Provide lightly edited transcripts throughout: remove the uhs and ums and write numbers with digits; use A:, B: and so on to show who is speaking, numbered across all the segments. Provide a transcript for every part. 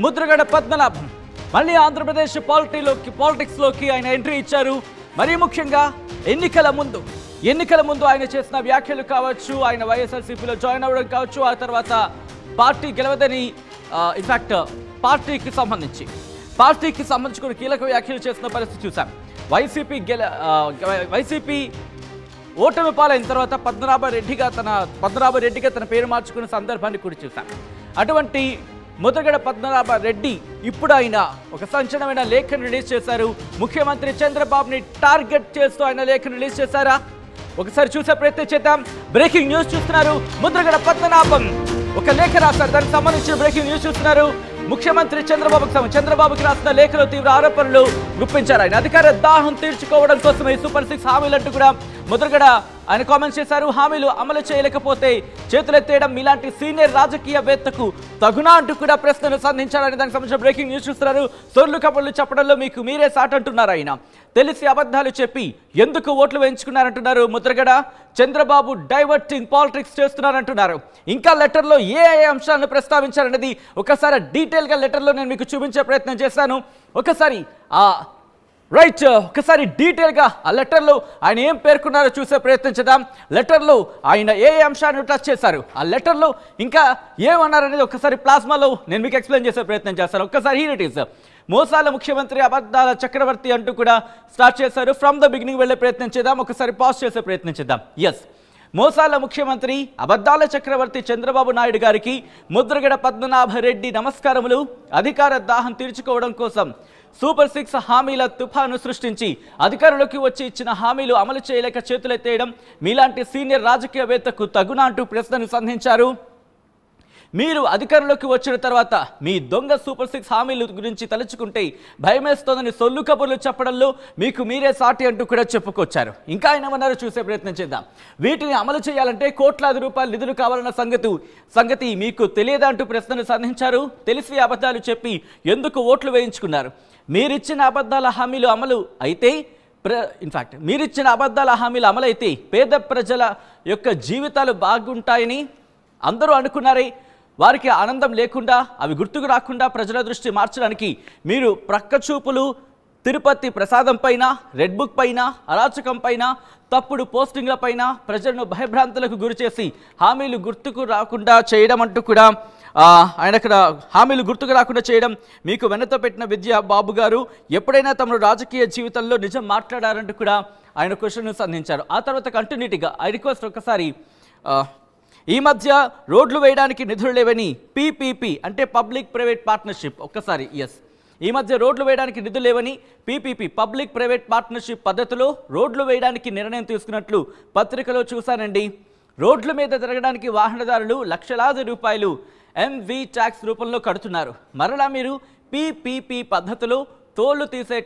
A: ముద్రగడ పద్మనాభం మళ్ళీ ఆంధ్రప్రదేశ్ పాలిటిక్స్లోకి ఆయన ఎంట్రీ ఇచ్చారు. మరీ ముఖ్యంగా ఎన్నికల ముందు ఆయన చేసిన వ్యాఖ్యలు కావచ్చు, ఆయన వైఎస్ఆర్సీపీలో జాయిన్ అవ్వడం కావచ్చు, ఆ తర్వాత పార్టీ గెలవదని ఇన్ఫాక్ట్ పార్టీకి సంబంధించి కొన్ని కీలక వ్యాఖ్యలు చేసిన పరిస్థితి చూసాం. వైసీపీ ఓటమి పాలైన తర్వాత పద్మనాభరెడ్డిగా తన పేరు మార్చుకున్న సందర్భాన్ని కూడా చూసాం. అటువంటి ముద్రగడ పద్మనాభరెడ్డి ఇప్పుడు ఆయన ఒక సంచలనమైన లేఖను రిలీజ్ చేశారు. ముఖ్యమంత్రి చంద్రబాబుని టార్గెట్ చేస్తూ ఆయన లేఖను రిలీజ్ చేశారా? ఒకసారి చూసే ప్రయత్నం చేద్దాం. బ్రేకింగ్ న్యూస్ చూస్తున్నారు. ముద్రగడ పద్మనాభం ఒక లేఖ రాశారు. దానికి సంబంధించిన బ్రేకింగ్ న్యూస్ చూస్తున్నారు. ముఖ్యమంత్రి చంద్రబాబుకి రాసిన లేఖలో తీవ్ర ఆరోపణలు గుప్పించారు. ఆయన అధికార దాహం తీర్చుకోవడం కోసమే సూపర్ 6 హామీలు అంటూ కూడా ముద్రగడ ఆయన కామెంట్స్ చేశారు. హామీలు అమలు చేయలేకపోతే చేతులెత్తేయడం మీలాంటి సీనియర్ రాజకీయవేత్తకు తగునా అంటూ కూడా ప్రశ్నలు సంధించారని దానికి సంబంధించిన బ్రేకింగ్ న్యూస్ చూస్తున్నారు. సొర్లు కబుర్లు చెప్పడంలో మీకు మీరే సాట్ అంటున్నారు. ఆయన తెలిసి అబద్ధాలు చెప్పి ఎందుకు ఓట్లు వేయించుకున్నారంటున్నారు ముద్రగడ. చంద్రబాబు డైవర్టింగ్ పాలిటిక్స్ చేస్తున్నారంటున్నారు. ఇంకా లెటర్లో ఏ అంశాలను ప్రస్తావించారనేది ఒకసారి డీటెయిల్గా లెటర్లో నేను మీకు చూపించే ప్రయత్నం చేశాను. ఒకసారి డీటెయిల్గా ఆ లెటర్లో ఆయన ఏం పేర్కొన్నారో చూసే ప్రయత్నం చేద్దాం. లెటర్లో ఆయన ఏ అంశాన్ని టచ్ చేశారు, ఆ లెటర్లో ఇంకా ఏమన్నారనేది ఒకసారి ప్లాస్మాలో నేను మీకు ఎక్స్ప్లెయిన్ చేసే ప్రయత్నం చేస్తాను. ఒక్కసారి హీర్ ఇట్ ఈస్. మోసాల ముఖ్యమంత్రి అబద్ధాల చక్రవర్తి అంటూ కూడా స్టార్ట్ చేశారు. ఫ్రమ్ ద బిగినింగ్ వెళ్ళే ప్రయత్నం చేద్దాం. ఒకసారి పాజ్ చేసే ప్రయత్నం చేద్దాం. ఎస్, మోసాల ముఖ్యమంత్రి అబద్ధాల చక్రవర్తి చంద్రబాబు నాయుడు గారికి ముద్రగడ పద్మనాభరెడ్డి నమస్కారములు. అధికార దాహం తీర్చుకోవడం కోసం సూపర్ 6 హామీల తుఫాను సృష్టించి అధికారంలోకి వచ్చి ఇచ్చిన హామీలు అమలు చేయలేక చేతులెత్తేయడం మీలాంటి సీనియర్ రాజకీయవేత్తకు తగునా అంటూ ప్రశ్నను సంధించారు. మీరు అధికారంలోకి వచ్చిన తర్వాత మీ దొంగ సూపర్ 6 హామీల గురించి తలుచుకుంటే భయమేస్తోందని సొల్లు కబుర్లు చెప్పడంలో మీకు మీరే సాటి అంటూ కూడా చెప్పుకొచ్చారు. ఇంకా ఆయన ఏమన్నారో చూసే ప్రయత్నం చేద్దాం. వీటిని అమలు చేయాలంటే కోట్లాది రూపాయల నిధులు కావాలన్న సంగతి మీకు తెలియదా అంటూ ప్రశ్నను సంధించారు. తెలిసి అబద్ధాలు చెప్పి ఎందుకు ఓట్లు వేయించుకున్నారు? మీరిచ్చిన అబద్ధాల హామీలు అమలైతే పేద ప్రజల యొక్క జీవితాలు బాగుంటాయని అందరూ అనుకున్నారే. వారికి ఆనందం లేకుండా, అవి గుర్తుకు రాకుండా ప్రజల దృష్టి మార్చడానికి మీరు ప్రక్కచూపులు తిరుపతి ప్రసాదం పైన, రెడ్ బుక్ పైన, అరాచకం పైన, తప్పుడు పోస్టింగ్ల పైన ప్రజలను భయభ్రాంతులకు గురి చేసి హామీలు గుర్తుకు రాకుండా చేయడం అంటూ కూడా హామీలు గుర్తుకు రాకుండా చేయడం మీకు వెన్నతో పెట్టిన విద్య. బాబు గారు ఎప్పుడైనా తమ రాజకీయ జీవితంలో నిజం మాట్లాడారంటూ కూడా ఆయన క్వశ్చన్ సంధించారు. ఆ తర్వాత కంటిన్యూటీగా ఐ రిక్వెస్ట్ ఒకసారి ఈ మధ్య రోడ్లు వేయడానికి నిధులు లేవని పీపీపీ అంటే పబ్లిక్ ప్రైవేట్ పార్ట్నర్షిప్ ఈ మధ్య రోడ్లు వేయడానికి నిధులు లేవని పీపీపీ పబ్లిక్ ప్రైవేట్ పార్ట్నర్షిప్ పద్ధతిలో రోడ్లు వేయడానికి నిర్ణయం తీసుకున్నట్లు పత్రికలో చూశానండి. రోడ్ల మీద తిరగడానికి వాహనదారులు లక్షలాది రూపాయలు ఎంవీ ట్యాక్స్ రూపంలో కడుతున్నారు. మరలా మీరు పీపీపీ పద్ధతిలో తోళ్లు తీసే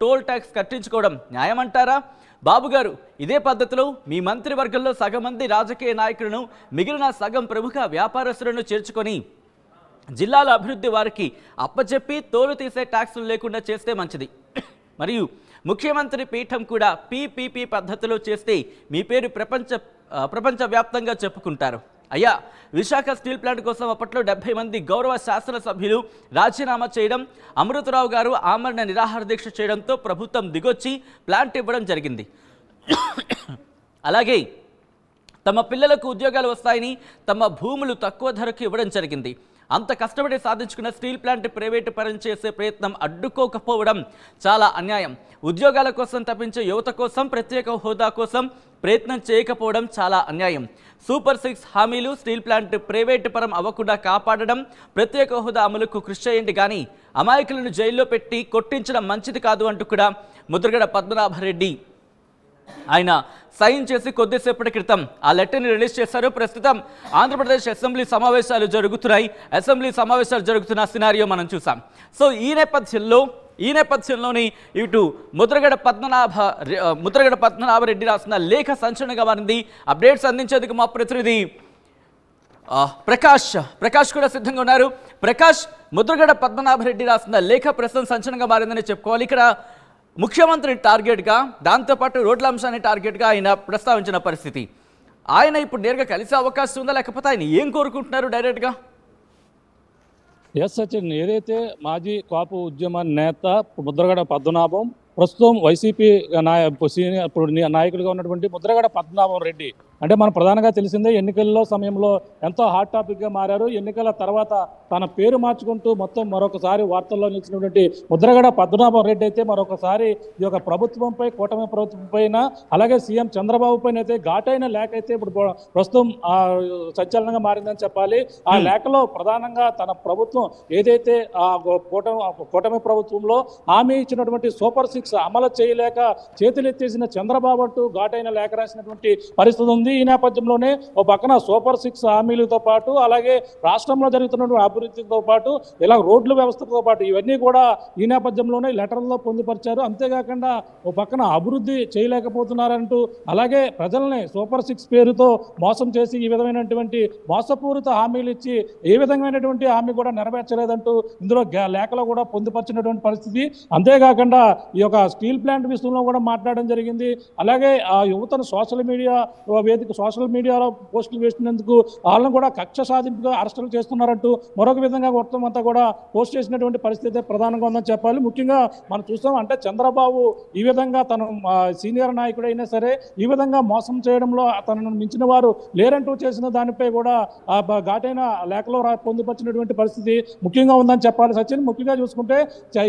A: టోల్ ట్యాక్స్ కట్టించుకోవడం న్యాయమంటారా? బాబు గారు, ఇదే పద్ధతిలో మీ మంత్రివర్గంలో సగం మంది రాజకీయ నాయకులను, మిగిలిన సగం ప్రముఖ వ్యాపారస్తులను చేర్చుకొని జిల్లాల అభివృద్ధి వారికి అప్పచెప్పి తోలు తీసే ట్యాక్సులు లేకుండా చేస్తే మంచిది. మరియు ముఖ్యమంత్రి పీఠం కూడా పీపీపీ పద్ధతిలో చేస్తే మీ పేరు ప్రపంచవ్యాప్తంగా చెప్పుకుంటారు. అయ్యా, విశాఖ స్టీల్ ప్లాంట్ కోసం అప్పట్లో 70 మంది గౌరవ శాసనసభ్యులు రాజీనామా చేయడం, అమృతరావు గారు ఆమరణ నిరాహార దీక్ష చేయడంతో ప్రభుత్వం దిగొచ్చి ప్లాంట్ ఇవ్వడం జరిగింది. అలాగే తమ పిల్లలకు ఉద్యోగాలు వస్తాయని తమ భూములు తక్కువ ధరకు ఇవ్వడం జరిగింది. అంత కష్టపడి సాధించుకున్న స్టీల్ ప్లాంట్ ప్రైవేటు పరం చేసే ప్రయత్నం అడ్డుకోకపోవడం చాలా అన్యాయం. ఉద్యోగాల కోసం తప్పించే యువత కోసం, ప్రత్యేక హోదా కోసం ప్రయత్నం చేయకపోవడం చాలా అన్యాయం. సూపర్ 6 హామీలు స్టీల్ ప్లాంట్ ప్రైవేటు పరం అవ్వకుండా కాపాడడం, ప్రత్యేక హోదా అమలుకు కృషి చేయండి, కానీ అమాయకులను జైల్లో పెట్టి కొట్టించడం మంచిది కాదు అంటూ కూడా ముద్రగడ పద్మనాభరెడ్డి ఆయన సైన్ చేసి కొద్దిసేపటి క్రితం ఆ లెటర్ని రిలీజ్ చేశారు. ప్రస్తుతం ఆంధ్రప్రదేశ్ అసెంబ్లీ సమావేశాలు జరుగుతున్న సినారియో మనం చూసాం. సో ఈ నేపథ్యంలోని ఇటు ముద్రగడ పద్మనాభరెడ్డి రాసిన లేఖ సంచలనంగా మారింది. అప్డేట్స్ అందించేందుకు మా ప్రతినిధి ప్రకాష్ కూడా సిద్ధంగా ఉన్నారు. ప్రకాష్, ముద్రగడ పద్మనాభరెడ్డి రాసిన లేఖ ప్రస్తుతం సంచలనంగా మారిందని చెప్పుకోవాలి. ఇక్కడ ముఖ్యమంత్రిని టార్గెట్గా, దాంతోపాటు రోడ్ల అంశాన్ని టార్గెట్గా ఆయన ప్రస్తావించిన పరిస్థితి. ఆయన ఇప్పుడు నేరుగా కలిసే అవకాశం ఉందా, లేకపోతే ఆయన ఏం కోరుకుంటున్నారు డైరెక్ట్గా?
B: ఎస్ సచిన్, ఏదైతే మాజీ కాపు ఉద్యమ నేత ముద్రగడ పద్మనాభం ప్రస్తుతం వైసీపీ సీనియర్ ఇప్పుడు నాయకుడిగా ఉన్నటువంటి ముద్రగడ పద్మనాభం రెడ్డి అంటే మనం ప్రధానంగా తెలిసిందే ఎన్నికల్లో సమయంలో ఎంతో హాట్ టాపిక్గా మారారు. ఎన్నికల తర్వాత తన పేరు మార్చుకుంటూ మొత్తం మరొకసారి వార్తల్లో నిలిచినటువంటి ముద్రగడ పద్మనాభం రెడ్డి అయితే మరొకసారి ఈ యొక్క ప్రభుత్వంపై, కూటమి ప్రభుత్వం పైన, అలాగే సీఎం చంద్రబాబు పైన అయితే ఘాటైన లేఖ అయితే ఇప్పుడు ప్రస్తుతం సంచలనంగా మారిందని చెప్పాలి. ఆ లేఖలో ప్రధానంగా తన ప్రభుత్వం ఏదైతే కూటమి ప్రభుత్వంలో హామీ ఇచ్చినటువంటి సూపర్ 6 అమలు చేయలేక చేతులెత్తేసిన చంద్రబాబు అంటూ ఘాటైన లేఖ రాసినటువంటి పరిస్థితి ఉంది. ఈ నేపథ్యంలోనే ఓ పక్కన సూపర్ 6 హామీలతో పాటు అలాగే రాష్ట్రంలో జరుగుతున్నటువంటి అభివృద్ధితో పాటు ఇలా రోడ్ల వ్యవస్థతో పాటు ఇవన్నీ కూడా ఈ నేపథ్యంలోనే లెటర్లో పొందుపరిచారు. అంతేకాకుండా ఓ పక్కన అభివృద్ధి చేయలేకపోతున్నారంటూ అలాగే ప్రజల్ని సూపర్ 6 పేరుతో మోసం చేసి ఈ విధమైనటువంటి మోసపూరిత హామీలు ఇచ్చి ఏ విధమైనటువంటి హామీ కూడా నెరవేర్చలేదంటూ ఇందులో లేఖలో కూడా పొందుపరిచినటువంటి పరిస్థితి. అంతేకాకుండా ఈ యొక్క స్టీల్ ప్లాంట్ విషయంలో కూడా మాట్లాడడం జరిగింది. అలాగే ఆ యువతను సోషల్ మీడియాలో పోస్టులు వేసినందుకు వాళ్ళని కూడా కక్ష సాధింపుగా అరెస్టులు చేస్తున్నారంటూ మరొక విధంగా మొత్తం అంతా కూడా పోస్ట్ చేసినటువంటి పరిస్థితి ప్రధానంగా ఉందని చెప్పాలి. ముఖ్యంగా మనం చూస్తాం అంటే చంద్రబాబు ఈ విధంగా తను సీనియర్ నాయకుడు అయినా సరే ఈ విధంగా మోసం చేయడంలో తనను మించిన వారు లేరంటూ చేసిన దానిపై కూడా ఘాటైన లేఖలో పొందుపరిచినటువంటి పరిస్థితి ముఖ్యంగా ఉందని చెప్పాలి. సచిన్, ముఖ్యంగా చూసుకుంటే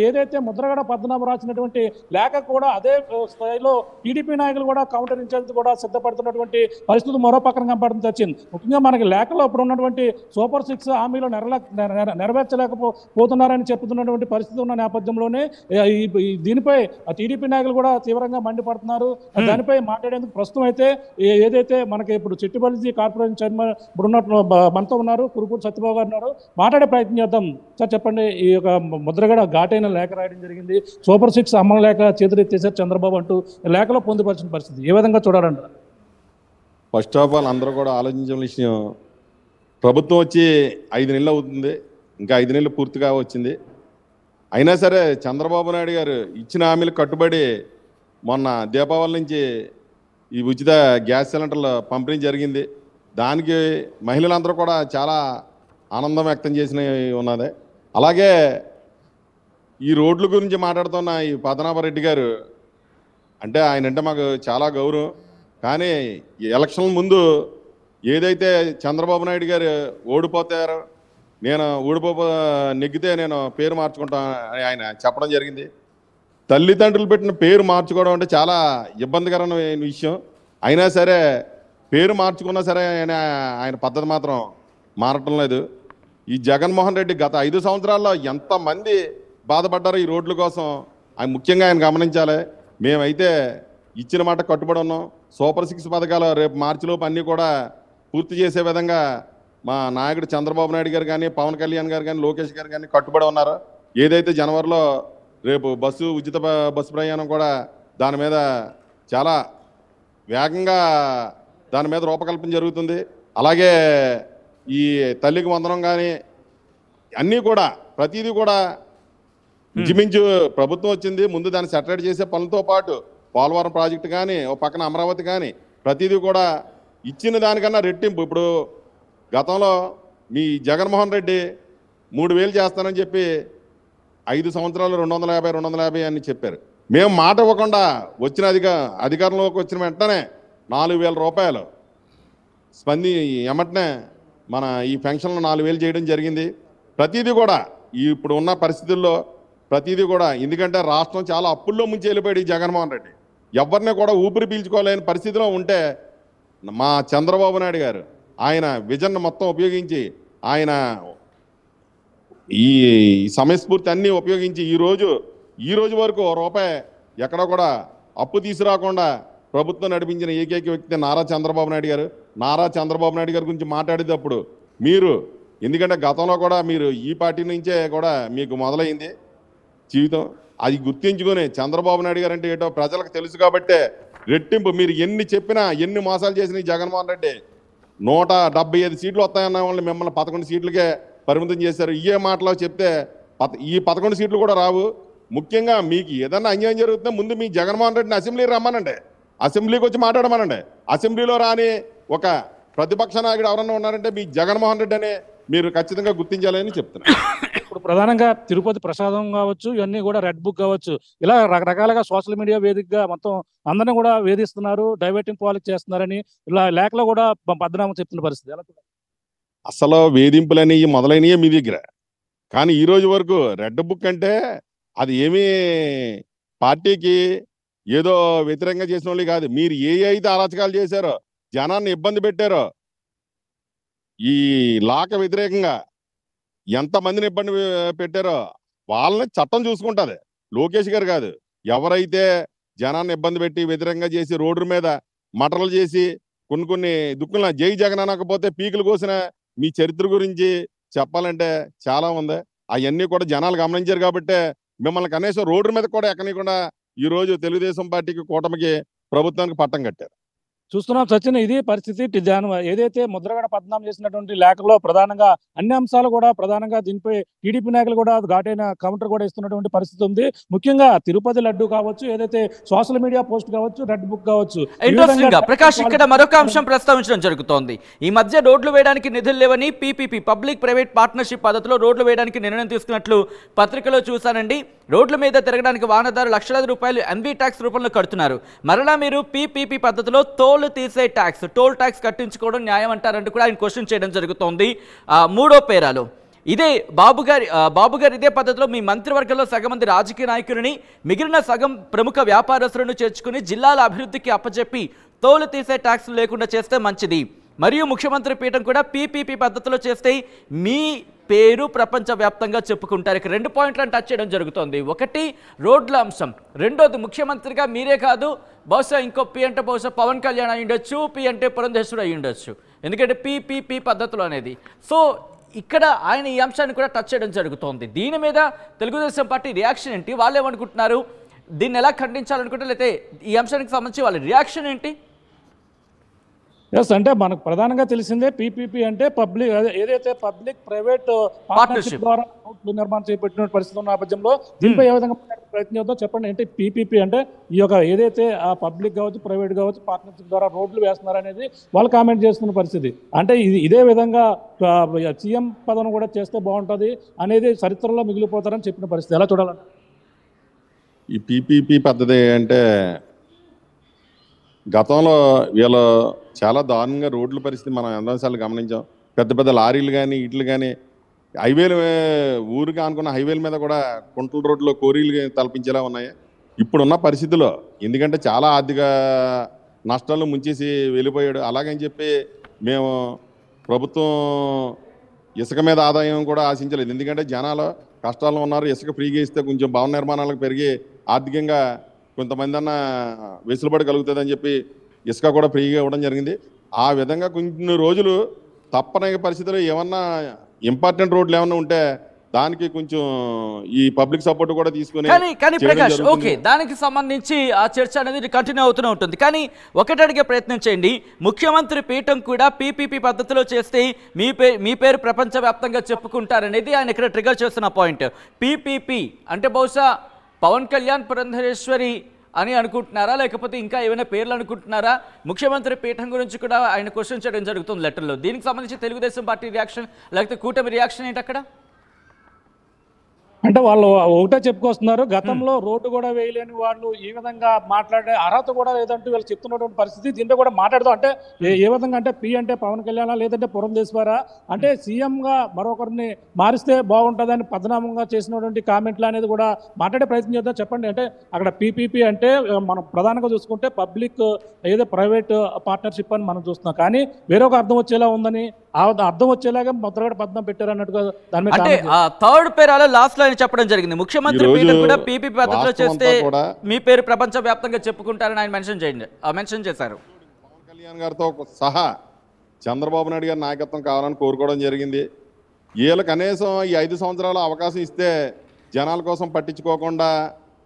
B: ఏదైతే ముద్రగడ పద్మనాభం రాసినటువంటి లేఖ కూడా అదే స్థాయిలో టీడీపీ నాయకులు కూడా కౌంటర్ ఇచ్చేందుకు కూడా సిద్ధపడుతున్నటువంటి పరిస్థితి మరో పక్కన కనపడుతుంది. సచిన్, ముఖ్యంగా మనకి లేఖలో ఇప్పుడు ఉన్నటువంటి సూపర్ 6 హామీలు నెరవేర్చలేకపోతున్నారని చెప్తున్నటువంటి పరిస్థితి ఉన్న నేపథ్యంలోనే దీనిపై టీడీపీ నాయకులు కూడా తీవ్రంగా మండిపడుతున్నారు. దానిపై మాట్లాడేందుకు ప్రస్తుతం అయితే ఏదైతే మనకి ఇప్పుడు చిట్టిబల్జీ కార్పొరేషన్ చైర్మన్ ఇప్పుడు ఉన్నట్టు మనతో ఉన్నారు, కురుపూడి సత్యబాబు గారు ఉన్నారు, మాట్లాడే ప్రయత్నం చేద్దాం. సార్ చెప్పండి, ఈ యొక్క ముద్రగడ ఘాటైన లేఖ రాయడం జరిగింది, సూపర్ 6 అమలు లేఖ చేతులెత్తేసారు చంద్రబాబు అంటూ లేఖలో పొందుపరిచిన పరిస్థితి ఏ విధంగా చూడాలంటారు?
C: ఫస్ట్ ఆఫ్ ఆల్ అందరూ కూడా ఆలోచించిన విషయం, ప్రభుత్వం వచ్చి 5 నెలలు అవుతుంది, ఇంకా 5 నెలలు పూర్తిగా వచ్చింది. అయినా సరే చంద్రబాబు నాయుడు గారు ఇచ్చిన హామీలు కట్టుబడి మొన్న దీపావళి నుంచి ఈ ఉచిత గ్యాస్ సిలిండర్లు పంపిణీ జరిగింది. దానికి మహిళలందరూ కూడా చాలా ఆనందం వ్యక్తం చేసిన ఉన్నది. అలాగే ఈ రోడ్ల గురించి మాట్లాడుతున్న ఈ పద్మనాభరెడ్డి గారు అంటే ఆయన అంటే మాకు చాలా గౌరవం. కానీ ఎలక్షన్ ముందు ఏదైతే చంద్రబాబు నాయుడు గారు ఓడిపోతారో, నేను నెగ్గితే నేను పేరు మార్చుకుంటా అని ఆయన చెప్పడం జరిగింది. తల్లిదండ్రులు పెట్టిన పేరు మార్చుకోవడం అంటే చాలా ఇబ్బందికరమైన విషయం. అయినా సరే పేరు మార్చుకున్నా సరే ఆయన పద్ధతి మాత్రం మారటం లేదు. ఈ జగన్మోహన్ రెడ్డి గత 5 సంవత్సరాల్లో ఎంతమంది బాధపడ్డారో ఈ రోడ్ల కోసం ఆయన ముఖ్యంగా ఆయన గమనించాలి. మేమైతే ఇచ్చిన మాట కట్టుబడి ఉన్నాం. సూపర్ 6 పథకాలు రేపు మార్చిలోపు అన్నీ కూడా పూర్తి చేసే విధంగా మా నాయకుడు చంద్రబాబు నాయుడు గారు కానీ, పవన్ కళ్యాణ్ గారు కానీ, లోకేష్ గారు కానీ కట్టుబడి ఉన్నారు. ఏదైతే జనవరిలో రేపు ఉచిత బస్సు ప్రయాణం కూడా దాని మీద చాలా వేగంగా దాని మీద రూపకల్పన జరుగుతుంది. అలాగే ఈ తల్లికి వందనం కానీ అన్నీ కూడా ప్రతిదీ కూడా ఇంచుమించు ప్రభుత్వం వచ్చింది. ముందు దాన్ని సెటరేట్ చేసే పనులతో పాటు పోలవరం ప్రాజెక్టు కానీ, ఓ పక్కన అమరావతి కానీ ప్రతిదీ కూడా ఇచ్చిన దానికన్నా రెట్టింపు. ఇప్పుడు గతంలో మీ జగన్మోహన్ రెడ్డి 3000 చేస్తానని చెప్పి 5 సంవత్సరాలు 250 అని చెప్పారు. మేము మాట ఇవ్వకుండా అధికారంలోకి వచ్చిన వెంటనే 4000 రూపాయలు ఎమ్మటనే మన ఈ పెన్షన్లు 4000 చేయడం జరిగింది. ప్రతిదీ కూడా ఇప్పుడు ఉన్న పరిస్థితుల్లో ప్రతిదీ కూడా, ఎందుకంటే రాష్ట్రం చాలా అప్పుల్లో ముంచి వెళ్ళిపోయాడు ఈ జగన్మోహన్ రెడ్డి. ఎవరిని కూడా ఊపిరి పీల్చుకోలేని పరిస్థితిలో ఉంటే మా చంద్రబాబు నాయుడు గారు ఆయన విజన్ మొత్తం ఉపయోగించి ఆయన ఈ సమయస్ఫూర్తి అన్నీ ఉపయోగించి ఈ రోజు వరకు రూపాయి ఎక్కడ కూడా అప్పు తీసుకురాకుండా ప్రభుత్వం నడిపించిన ఏకైక వ్యక్తి నారా చంద్రబాబు నాయుడు గారు. నారా చంద్రబాబు నాయుడు గారి గురించి మాట్లాడేటప్పుడు మీరు, ఎందుకంటే గతంలో కూడా మీరు ఈ పార్టీ నుంచే కూడా మీకు మొదలైంది జీవితం, అది గుర్తించుకొని చంద్రబాబు నాయుడు గారు అంటే ఏంటో ప్రజలకు తెలుసు కాబట్టే రెట్టింపు. మీరు ఎన్ని చెప్పినా, ఎన్ని మోసాలు చేసిన జగన్మోహన్ రెడ్డి 175 సీట్లు వస్తాయన్న వాళ్ళని మిమ్మల్ని 11 సీట్లకే పరిమితం చేశారు. ఇవే మాటలో చెప్తే ఈ 11 సీట్లు కూడా రావు. ముఖ్యంగా మీకు ఏదన్నా అన్యాయం జరుగుతుందో ముందు మీ జగన్మోహన్ రెడ్డిని అసెంబ్లీకి రమ్మనండి, అసెంబ్లీకి వచ్చి మాట్లాడమనండి. అసెంబ్లీలో రాని ఒక ప్రతిపక్ష నాయకుడు ఎవరన్నా ఉన్నారంటే మీ జగన్మోహన్ రెడ్డి అనే మీరు ఖచ్చితంగా గుర్తించాలని చెప్తున్నారు.
B: ఇప్పుడు ప్రధానంగా తిరుపతి ప్రసాదం కావచ్చు, ఇవన్నీ కూడా రెడ్ బుక్ కావచ్చు, ఇలా రకరకాలుగా సోషల్ మీడియా వేదికగా మొత్తం అందరిని కూడా వేధిస్తున్నారు, డైవర్టింగ్ పాలిటిక్స్ చేస్తున్నారని ఇలా లేఖలో కూడా పద్మనాభం చెప్తున్న పరిస్థితి. ఎలా చూడాలి?
C: అసలు వేధింపులనేవి మొదలైనయే మీ దగ్గర. కానీ ఈ రోజు వరకు రెడ్ బుక్ అంటే అది ఏమీ పార్టీకి ఏదో వ్యతిరేకంగా చేసిన వాళ్ళు కాదు. మీరు అయితే అరాచకాలు చేశారో, జనాన్ని ఇబ్బంది పెట్టారో, ఈ లాక వ్యతిరేకంగా ఎంతమందిని ఇబ్బంది పెట్టారో వాళ్ళని చట్టం చూసుకుంటది. లోకేష్ గారు కాదు. ఎవరైతే జనాన్ని ఇబ్బంది పెట్టి వ్యతిరేకంగా చేసి రోడ్డు మీద మటర్లు చేసి కొన్ని దుక్కుల జై జగన్ అనకపోతే పీకులు కోసిన మీ చరిత్ర గురించి చెప్పాలంటే చాలా ఉంది. అవన్నీ కూడా జనాలు గమనించారు కాబట్టే మిమ్మల్ని కనీసం రోడ్డు మీద కూడా ఎక్కనీయకుండా ఈ రోజు తెలుగుదేశం పార్టీకి, కూటమికి, ప్రభుత్వానికి పట్టం కట్టారు.
B: చూస్తున్నాం సచిన్, ఇది పరిస్థితి. ఏదైతే ముద్రగడ పద్మనాభం చేసినటువంటి లేఖలో ప్రధానంగా అన్ని అంశాలు కూడా ప్రధానంగా దీనిపై టీడీపీ నాయకులు కూడా ఘాటైన కౌంటర్ కూడా ఇస్తున్నటువంటి పరిస్థితి ఉంది. ముఖ్యంగా తిరుపతి లడ్డు కావచ్చు, ఏదైతే సోషల్ మీడియా పోస్ట్ కావచ్చు, రెడ్ బుక్ కావచ్చు.
A: ఇంట్రెస్టింగ్ గా ప్రకాష్ ఇక్కడ మరొక అంశం ప్రస్తావించడం జరుగుతోంది. ఈ మధ్య రోడ్లు వేయడానికి నిధులు లేవని పీపీపీ పబ్లిక్ ప్రైవేట్ పార్ట్నర్షిప్ పద్ధతిలో రోడ్లు వేయడానికి నిర్ణయం తీసుకున్నట్లు పత్రికలో చూశానండి. రోడ్ల మీద తిరగడానికి వాహనదారు లక్షలాది రూపాయలు ఎన్బీ ట్యాక్స్ రూపంలో కడుతున్నారు. మరలా మీరు పీపీపీ పద్ధతిలో టోల్ తీసే ట్యాక్స్, టోల్ ట్యాక్స్ కట్టించుకోవడం న్యాయం అంటారంటూ కూడా ఆయన క్వశ్చన్ చేయడం జరుగుతోంది. మూడో పేరాలో ఇదే బాబు గారు ఇదే పద్ధతిలో మీ మంత్రివర్గంలో సగం మంది రాజకీయ నాయకులని, మిగిలిన సగం ప్రముఖ వ్యాపారస్తులను చేర్చుకుని జిల్లాల అభివృద్ధికి అప్పచెప్పి తోలు తీసే ట్యాక్స్ లేకుండా చేస్తే మంచిది. మరియు ముఖ్యమంత్రి పీఠం కూడా పీపీపీ పద్ధతిలో చేస్తే మీ పేరు ప్రపంచవ్యాప్తంగా చెప్పుకుంటారు. ఇక 2 పాయింట్లను టచ్ చేయడం జరుగుతోంది. ఒకటి రోడ్ల అంశం, రెండోది ముఖ్యమంత్రిగా మీరే కాదు, బహుశా ఇంకో పి అంటే బహుశా పవన్ కళ్యాణ్ అయి ఉండొచ్చు, పి అంటే పురంధేశ్వరుడు అయి ఉండొచ్చు, ఎందుకంటే పీపీపీ పద్ధతులు అనేది. సో ఇక్కడ ఆయన ఈ అంశాన్ని కూడా టచ్ చేయడం జరుగుతోంది. దీని మీద తెలుగుదేశం పార్టీ రియాక్షన్ ఏంటి? వాళ్ళు ఏమనుకుంటున్నారు? దీన్ని ఎలా ఖండించాలనుకుంటే, లేకపోతే ఈ అంశానికి సంబంధించి వాళ్ళ రియాక్షన్ ఏంటి?
B: ఎస్, అంటే మనకు ప్రధానంగా తెలిసిందే పీపీపీ అంటే పబ్లిక్, ఏదైతే పబ్లిక్ ప్రైవేట్ పార్ట్నర్షిప్ ద్వారా రోడ్లు నిర్మాణం చేపట్టిన పరిస్థితి ఉన్న నేపథ్యంలో దీనిపై ఏ విధంగా ప్రయత్నం చేద్దాం చెప్పండి. అంటే పీపీపీ అంటే ఈ యొక్క ఏదైతే ఆ పబ్లిక్ కావచ్చు, ప్రైవేట్ కావచ్చు, పార్ట్నర్షిప్ ద్వారా రోడ్లు వేస్తున్నారు అనేది వాళ్ళు కామెంట్ చేస్తున్న పరిస్థితి. అంటే ఇదే విధంగా సీఎం పదవిని కూడా చేస్తే బాగుంటుంది అనేది చరిత్రలో మిగిలిపోతారని చెప్పిన పరిస్థితి. ఎలా చూడాలంటే
C: ఈ పీపీపీ పద్ధతి అంటే గతంలో వీళ్ళు చాలా దారుణంగా రోడ్ల పరిస్థితి మనం ఎన్నోసార్లు గమనించాం. పెద్ద పెద్ద లారీలు కానీ ఇట్లు కానీ హైవేలు, ఊరికి అనుకున్న హైవేల మీద కూడా కుంటల రోడ్లో కోరీలు తలపించేలా ఉన్నాయి ఇప్పుడున్న పరిస్థితుల్లో. ఎందుకంటే చాలా ఆర్థిక నష్టాలను ముంచేసి వెళ్ళిపోయాడు. అలాగని చెప్పి మేము ప్రభుత్వం ఇసుక మీద ఆదాయం కూడా ఆశించలేదు. ఎందుకంటే జనాలు కష్టాల్లో ఉన్నారు. ఇసుక ఫ్రీగా ఇస్తే కొంచెం భవన నిర్మాణాలకు పెరిగి ఆర్థికంగా కొంతమంది అన్న వెసులుబాటు కలుగుతుందని చెప్పి ఇసుక కూడా ఫ్రీగా ఇవ్వడం జరిగింది. ఆ విధంగా కొన్ని రోజులు తప్పని పరిస్థితుల్లో ఏమన్నా ఇంపార్టెంట్ రోడ్లు ఏమన్నా ఉంటే దానికి కొంచెం ఈ పబ్లిక్ సపోర్ట్ కూడా తీసుకుని
A: కానీ ప్రకాష్ ఓకే, దానికి సంబంధించి ఆ చర్చ అనేది కంటిన్యూ అవుతూనే ఉంటుంది. కానీ ఒకటి అడిగే ప్రయత్నం చేయండి, ముఖ్యమంత్రి పీఠం కూడా పీపీపీ పద్ధతిలో చేస్తే మీ పేరు ప్రపంచవ్యాప్తంగా చెప్పుకుంటారనేది ఆయన ఇక్కడ ట్రిగర్ చేస్తున్న పాయింట్. పీపీపీ అంటే బహుశా పవన్ కళ్యాణ్, పురంధరేశ్వరి అని అనుకుంటున్నారా, లేకపోతే ఇంకా ఏమైనా పేర్లు అనుకుంటున్నారా? ముఖ్యమంత్రి పీఠం గురించి కూడా ఆయన క్వశ్చన్ చేయడం జరుగుతుంది లెటర్లో. దీనికి సంబంధించి తెలుగుదేశం పార్టీ రియాక్షన్, లేకపోతే కూటమి రియాక్షన్ ఏంటి అక్కడ?
B: అంటే వాళ్ళు ఒకటే చెప్పుకొస్తున్నారు, గతంలో రోడ్డు కూడా వేయలేని వాళ్ళు ఈ విధంగా మాట్లాడే అర్హత కూడా లేదంటూ వీళ్ళు చెప్తున్నటువంటి పరిస్థితి. దీంట్లో కూడా మాట్లాడదాం. అంటే ఏ విధంగా అంటే పి అంటే పవన్ కళ్యాణ్, లేదంటే పురంధేశ్వరా, అంటే సీఎంగా మరొకరిని మారిస్తే బాగుంటుందని పద్మనాభంగా చేసినటువంటి కామెంట్లు అనేది కూడా మాట్లాడే ప్రయత్నం చేద్దాం. చెప్పండి, అంటే అక్కడ పీపీపీ అంటే మనం ప్రధానంగా చూసుకుంటే పబ్లిక్ ఏదో ప్రైవేట్ పార్ట్నర్షిప్ అని మనం చూస్తున్నాం. కానీ వేరొక అర్థం వచ్చేలా ఉందని, ఆ అర్థం వచ్చేలాగా ముద్రగడ పద్మం పెట్టారు అన్నట్టుగా దాని మీద
A: అంటే థర్డ్ పేరాలో లాస్ట్ లో ఆయన చెప్పడం జరిగింది, ముఖ్యమంత్రి పీఠం కూడా పీపీపీ పద్ధతిలో చేస్తే మీ పేరు ప్రపంచ వ్యాప్తంగా చెప్పుకుంటారని ఆయన మెన్షన్ చేశారు.
C: పవన్ కళ్యాణ్ గారితో సహా చంద్రబాబు నాయుడు గారి నాయకత్వం కావాలని కోరుకోవడం జరిగింది. వీళ్ళు కనీసం ఈ 5 సంవత్సరాల అవకాశం ఇస్తే జనాల కోసం పట్టించుకోకుండా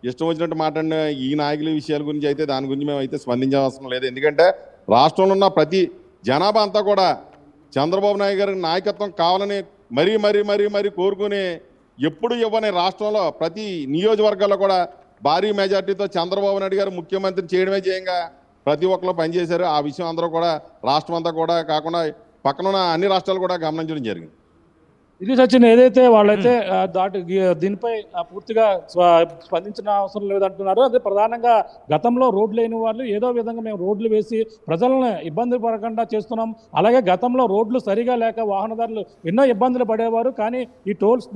C: ఇష్టం వచ్చినట్టు మాట్లాడిన ఈ నాయకుల విషయాల గురించి అయితే దాని గురించి మేము అయితే స్పందించవలసిన లేదు. ఎందుకంటే రాష్ట్రంలో ఉన్న ప్రతి జనాభా అంతా కూడా చంద్రబాబు నాయుడు గారి నాయకత్వం కావాలని మరీ మరీ మరీ మరీ కోరుకుని ఎప్పుడు ఇవ్వని రాష్ట్రంలో ప్రతి నియోజకవర్గాల్లో కూడా భారీ మెజార్టీతో చంద్రబాబు నాయుడు గారు ముఖ్యమంత్రి చేయడమే చేయంగా ప్రతి ఒక్కరు పనిచేశారు. ఆ విషయం అందరూ కూడా రాష్ట్రం అంతా కూడా కాకుండా పక్కనున్న అన్ని రాష్ట్రాలు కూడా గమనించడం జరిగింది.
B: ఇది సచిన్ ఏదైతే వాళ్ళైతే దీనిపై పూర్తిగా స్పందించిన అవసరం లేదంటున్నారు. అదే ప్రధానంగా గతంలో రోడ్లు లేని వాళ్ళు ఏదో విధంగా మేము రోడ్లు వేసి ప్రజలను ఇబ్బంది పడకుండా చేస్తున్నాం. అలాగే గతంలో రోడ్లు సరిగా లేక వాహనదారులు ఎన్నో ఇబ్బందులు పడేవారు. కానీ ఈ టోల్స్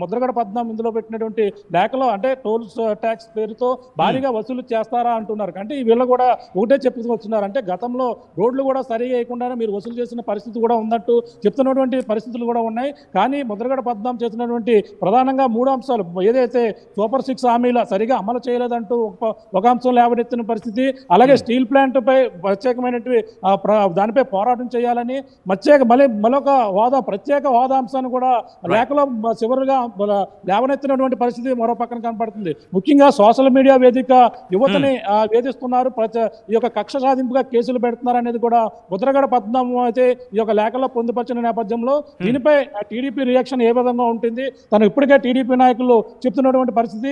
B: ముద్రగడ పద్మనాభం ఇందులో పెట్టినటువంటి లేఖలో అంటే టోల్స్ ట్యాక్స్ పేరుతో భారీగా వసూలు చేస్తారా అంటున్నారు. అంటే వీళ్ళు కూడా ఒకటే చెప్పుకొస్తున్నారు, అంటే గతంలో రోడ్లు కూడా సరిగా వేయకుండానే మీరు వసూలు చేసిన పరిస్థితి కూడా ఉన్నట్టు చెప్తున్నటువంటి పరిస్థితులు కూడా ఉన్నాయి. కానీ ముద్రగడ పద్మనాభం చేసినటువంటి ప్రధానంగా 3 అంశాలు ఏదైతే సూపర్ 6 హామీల సరిగా అమలు చేయలేదంటూ ఒక అంశం లేవనెత్తిన పరిస్థితి, అలాగే స్టీల్ ప్లాంట్ పై ప్రత్యేకమైనటువంటి దానిపై పోరాటం చేయాలని మరొక హోదా ప్రత్యేక హోదా అంశాన్ని కూడా లేఖలో చివరిగా లేవనెత్తినటువంటి పరిస్థితి మరో పక్కన కనపడుతుంది. ముఖ్యంగా సోషల్ మీడియా వేదిక యువతని వేధిస్తున్నారు, ఈ యొక్క కక్ష సాధింపుగా కేసులు పెడుతున్నారు అనేది కూడా ముద్రగడ పద్మనాభం అయితే ఈ యొక్క లేఖలో పొందుపరిచిన నేపథ్యంలో దీనిపై టీడీపీ రియాక్షన్ ఏ విధంగా ఉంటుంది, తను ఇప్పటికే టీడీపీ నాయకులు చెప్తున్నటువంటి పరిస్థితి